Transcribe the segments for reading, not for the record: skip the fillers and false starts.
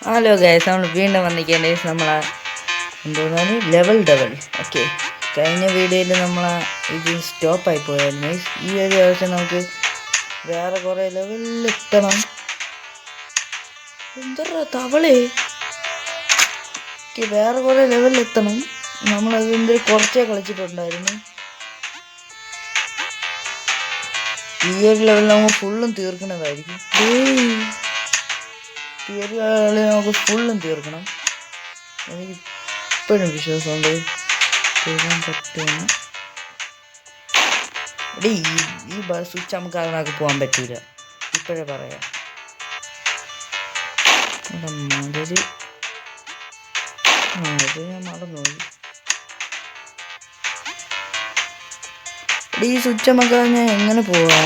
Hello guys, നമ്മൾ വീണ്ടും വന്നിരിക്കേണ്ട നമ്മളെ എന്തോന്നാണ് ലെവൽ ഡബിൾ. ഓക്കെ, കഴിഞ്ഞ വീഡിയോയിൽ നമ്മളെ ഇത് സ്റ്റോപ്പായി പോയായിരുന്നു. ഈ ഒരു ദിവസം നമുക്ക് വേറെ കുറേ ലെവലിൽ എത്തണം. എന്താ തവളേ, വേറെ കുറേ ലെവലിൽ എത്തണം. നമ്മളതിൻ്റെ കുറച്ചേ കളിച്ചിട്ടുണ്ടായിരുന്നു. ഈ ഒരു ലെവലിൽ നമുക്ക് ഫുള്ളും തീർക്കുന്നതായിരിക്കും. ഈ ഒരു കളി നമുക്ക് ഫുള്ളും തീർക്കണം. എനിക്ക് ഇപ്പോഴും വിശ്വാസമുണ്ട് തീർക്കാൻ പറ്റുമെന്ന്. ഈ സ്വിച്ച് നമുക്ക് അതിനകത്ത് പോകാൻ പറ്റൂല, ഇപ്പോഴേ പറയാം. മതിൽ ഇത് ഞാൻ മറന്നുപോയി. ഈ സ്വിച്ച് നമുക്ക് ഞാൻ എങ്ങനെ പോവാ,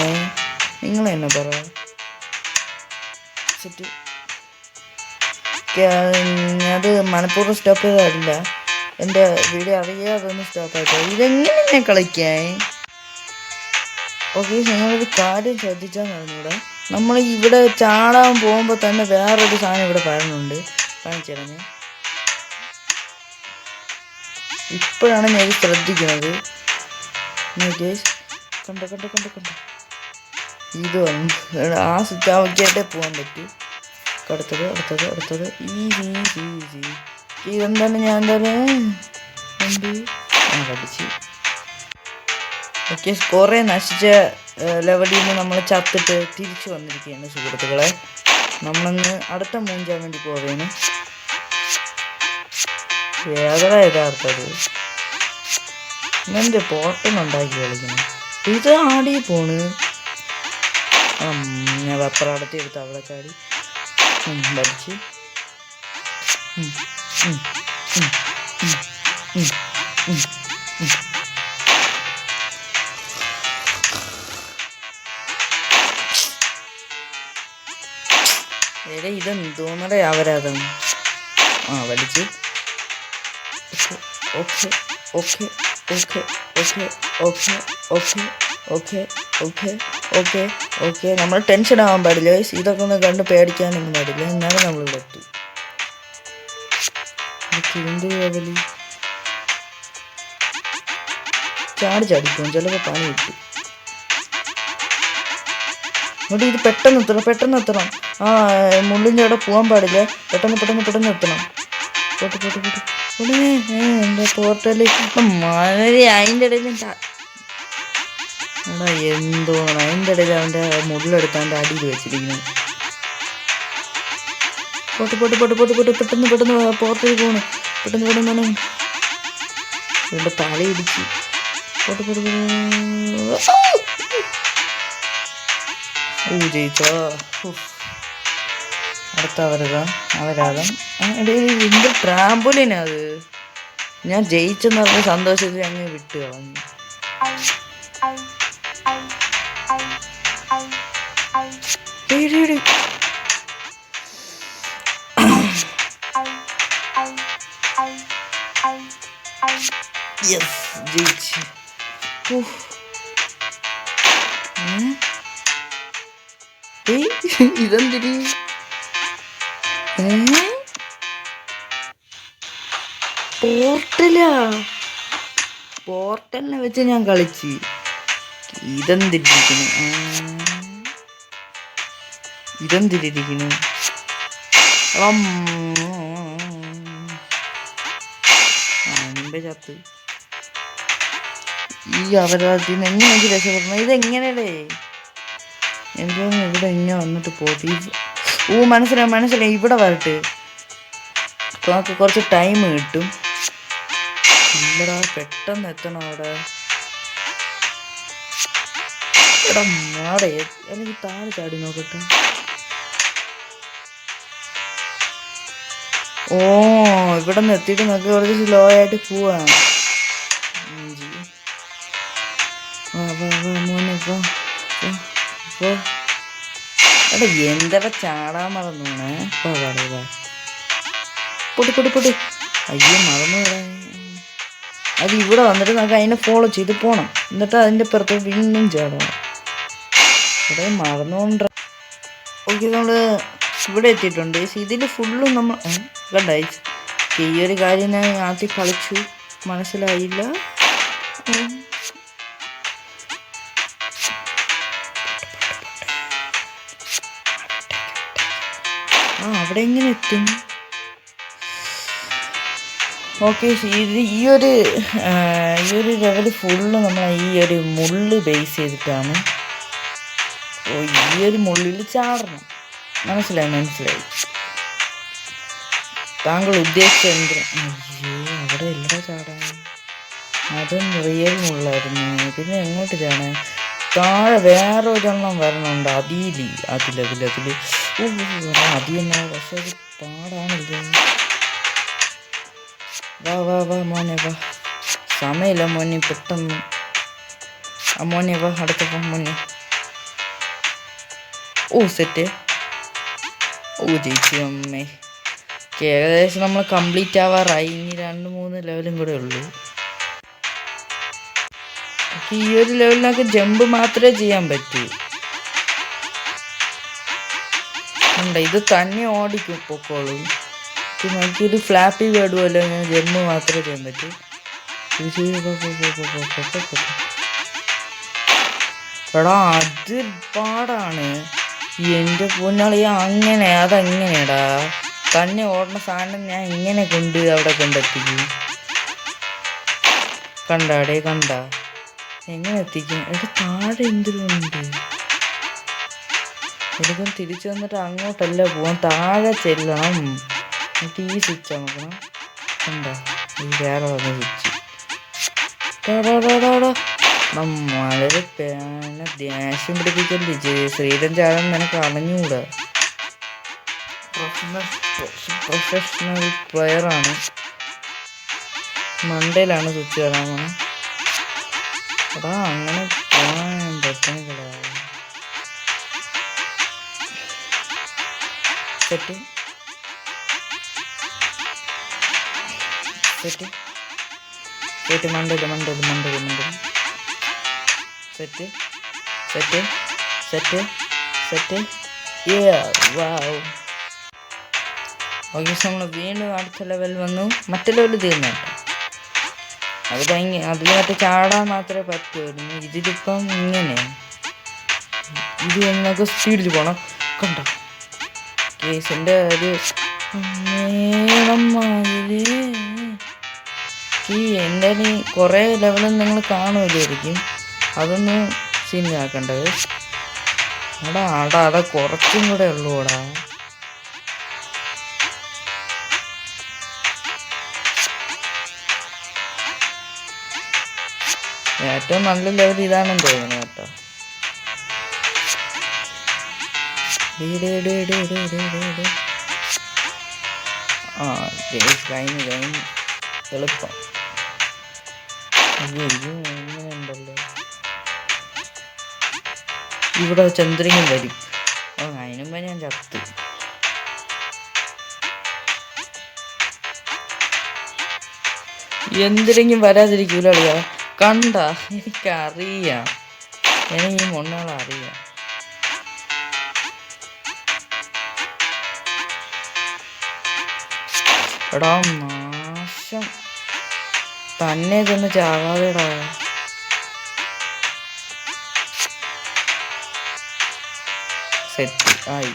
നിങ്ങൾ തന്നെ പറ. അത് മനഃപൂർവ്വം സ്റ്റോപ്പ് ചെയ്തതല്ല, എൻ്റെ വീഡിയോ അറിയാതെ ഒന്ന് സ്റ്റോപ്പായിട്ടോ. ഇതെങ്ങനെ ഞാൻ കളിക്കാൻ? ഓക്കെ, നിങ്ങളൊരു കാര്യം ശ്രദ്ധിച്ചാൽ നടന്നൂടെ, നമ്മൾ ഇവിടെ ചാടാൻ പോകുമ്പോൾ തന്നെ വേറൊരു സാധനം ഇവിടെ പറയുന്നുണ്ട്. കാണിച്ചിറങ്ങി ഇപ്പോഴാണ് ഞാൻ ഇത് ശ്രദ്ധിക്കുന്നത്. കണ്ടോ ഇത് വന്നു. ആ സ്വിച്ച് ആക്കിയായിട്ടേ പോകാൻ പറ്റൂ. അടുത്തത് ഈസി. ഇതെന്താണ് ഞാൻ പഠിച്ച്. ഓക്കെ, കുറേ നശിച്ച ലെവലിൽ നിന്ന് നമ്മൾ ചത്തിട്ട് തിരിച്ചു വന്നിരിക്കുകയാണ് സുഹൃത്തുക്കളെ. നമ്മളൊന്ന് അടുത്ത മൂഞ്ചാൻ വേണ്ടി പോവുകയാണ്. യഥാർത്ഥത് ഇങ്ങനത്തെ പോട്ടനുണ്ടാക്കി കളിക്കണം. ഇത് ആടി പോണ്. ഞാൻ വെപ്പറടത്തി എടുത്ത് അവിടെ ചാടി പഠിച്ച്. ഇതെന്തോന്നടേ അവരാതം. വലിച്ച്. ഓക്കെ നമ്മൾ ടെൻഷൻ ആവാൻ പാടില്ല. ഇതൊക്കെ ഒന്ന് കണ്ട് പേടിക്കാനൊന്നും പാടില്ല. എന്നാലും നമ്മളിവിടെ എത്തി. ഇതിൻ്റെ ലെവല് ചാടിക്കും, ചിലപ്പോൾ പണി കിട്ടും. എന്നിട്ട് ഇത് പെട്ടെന്ന് എത്തണം. മുള്ളിൻ്റെ അവിടെ പോകാൻ പാടില്ല. പെട്ടെന്ന് എത്തണം. എന്താ പോർട്ടല് മഴ അതിൻ്റെ ഇടയിൽ എന്തോന്ന് അതിൻ്റെ ഇടയിൽ അവൻ്റെ മുള്ളിലെടുത്ത് അവൻ്റെ അടിയിൽ വെച്ചിരിക്കുന്നു. പെട്ടെന്ന് പോർട്ടലിൽ പോണ്. പെട്ടെന്ന് ഇവിടെ തലയിടിച്ച്. ജയിച്ചോ. അടുത്ത അവരാതം. എന്ത് ട്രാമ്പുലിനാ അത്. ഞാൻ ജയിച്ചെന്ന് പറഞ്ഞ സന്തോഷത്തിൽ അങ്ങ് വിട്ട് കളഞ്ഞു. ജയിച്ച്. ഇതെന്തിരി പോർട്ടലിനെ വെച്ച് ഞാൻ കളിച്ച്. ഇതെന്തിരിക്കുന്നു മുമ്പേ ചത്ത്. ഈ അപരാധത്തിൽ നിന്ന് എങ്ങനെ എനിക്ക് രക്ഷപ്പെടണം? ഇതെങ്ങനെയല്ലേ എന്തോന്ന് ഇവിടെ ഇങ്ങനെ വന്നിട്ട് പോട്ടി. മനസ്സിലായി. ഇവിടെ വരട്ടെ, നമുക്ക് കുറച്ച് ടൈം കിട്ടും. ഇല്ലടാ, പെട്ടെന്ന് എത്തണം അവിടെ. മാടേ, അല്ലെങ്കിൽ താഴെ ചാടി നോക്കട്ടെ. ഇവിടെ നിന്ന് എത്തിയിട്ട് നമുക്ക് കുറച്ച് സ്ലോ ആയിട്ട് പോവാം. എന്താ ചാടാൻ മറന്നൂണേ. പൊട്ടി. അയ്യോ, മറന്നു വിടാൻ. അത് ഇവിടെ വന്നിട്ട് നമുക്ക് അതിനെ ഫോളോ ചെയ്ത് പോകണം. എന്നിട്ട് അതിൻ്റെ പുറത്ത് വീണ്ടും ചാടണം. ഇവിടെ മറന്നുകൊണ്ട്. ഓക്കെ, നമ്മൾ ഇവിടെ എത്തിയിട്ടുണ്ട്. ഇതിൽ ഫുള്ളും നമ്മൾ കണ്ട ഈ ഒരു കാര്യം ഞാൻ ആദ്യം കളിച്ചു, മനസ്സിലായില്ല. അവിടെ എങ്ങനെ എത്തും? ഓക്കെ, ഈ ഒരു ലെവൽ ഫുള്ള് നമ്മൾ ഈ ഒരു മുള്ള് ബേസ് ചെയ്തിട്ടാണ്. ഈ ഒരു മുള്ളിൽ ചാടണം. മനസ്സിലായി. താങ്കൾ ഉദ്ദേശിച്ച എന്തിനാ? അവിടെ എല്ലാം ചാടാൻ, അതും റിയൽ മുള്ളായിരുന്നു. പിന്നെ എങ്ങോട്ട് ചാടാൻ? താഴെ വേറെ ഒരെണ്ണം വരണുണ്ട്. അതിൽ അതിയെന്നാ, പക്ഷെ അത് പാടാണല്ലോ. വാ മോനെ വാ, സമയമില്ല മോനെ, പെട്ടെന്ന്. മോനെ വാ, അടുത്തപ്പോ മോനെ. സെറ്റ്. ജയിച്ചു അമ്മേ. ഏകദേശം നമ്മൾ കംപ്ലീറ്റ് ആവാറായി. ഇനി 2-3 ലെവലും കൂടെ ഉള്ളൂ. ഈ ഒരു ലെവലിനൊക്കെ ജമ്പ് മാത്രമേ ചെയ്യാൻ പറ്റൂ. ഇത് തന്നെ ഓടിക്കും പൊക്കോളും. നമുക്കൊരു ഫ്ലാപ്പി വേർഡ് പോലെ ജമ്പ് മാത്രമേ ചെയ്യാൻ പറ്റൂ. എടാ അത് പാടാണ്. എൻ്റെ പൊന്നാളി, അതെങ്ങനെയാടാ തന്നെ ഓടുന്ന സാധനം ഞാൻ ഇങ്ങനെ കൊണ്ട് അവിടെ കൊണ്ടെത്തിക്കും? കണ്ടാടേ എങ്ങനെ എത്തിക്കും? എടാ താഴെ എന്തിനുണ്ട്? എനിക്കും തിരിച്ചു വന്നിട്ട് അങ്ങോട്ടല്ല പോവാൻ, താഴെ ചെല്ലണം. എന്നിട്ട് ഈ സ്വിച്ച് നോക്കണം. ഈ വേറെ വന്ന സ്വിച്ച്. വളരെ ദേഷ്യം പിടിപ്പിക്കല്ലേ ശ്രീധൻ ചാടൻ, നിനക്ക് അറിഞ്ഞുകൂടാ. പ്രൊഫഷണൽ പ്ലെയറാണ്. മണ്ടയിലാണ് സ്വിച്ച് കയറാൻ പോണേ. അങ്ങനെ പോകാൻ പറ്റുന്നില്ല. Set മണ്ടയില് set. ഓക്കെ, നമ്മൾ വീണ്ടും അടുത്ത ലെവൽ വന്നു. മറ്റേ ലെവൽ തീർന്നു കേട്ടോ. അതിൽ മറ്റേ ചാടാൻ മാത്രമേ പറ്റുമായിരുന്നു. ഇതിലിപ്പം ഇങ്ങനെ ഇത് നമുക്ക് സ്പീഡിൽ പോകണം. കണ്ട കേസിൻ്റെ ഒരു എൻ്റെ കുറേ ലെവലും നിങ്ങൾ കാണുമല്ലായിരിക്കും. അതൊന്ന് സീനാക്കണ്ടത്. അതാ കുറച്ചും കൂടെ ഉള്ളൂടാ. ഏറ്റവും നല്ല ലെവൽ ഇതാണെന്ന് തോന്നുന്നു കേട്ടോ. കഴിഞ്ഞു എളുപ്പം. ഇങ്ങനെയുണ്ടല്ലോ, ഇവിടെ ചന്ദ്രനും വരും. അതിനുമ്പോ ഞാൻ ചത്തു. എന്തിനെങ്കിലും വരാതിരിക്കൂല അറിയാ. കണ്ട എനിക്കറിയാം, എനിക്ക് മുന്നോളറിയാം. എടാ നാശം, തന്നെ ചെന്ന് ചാകാതെടാ. സെറ്റ് ആയി.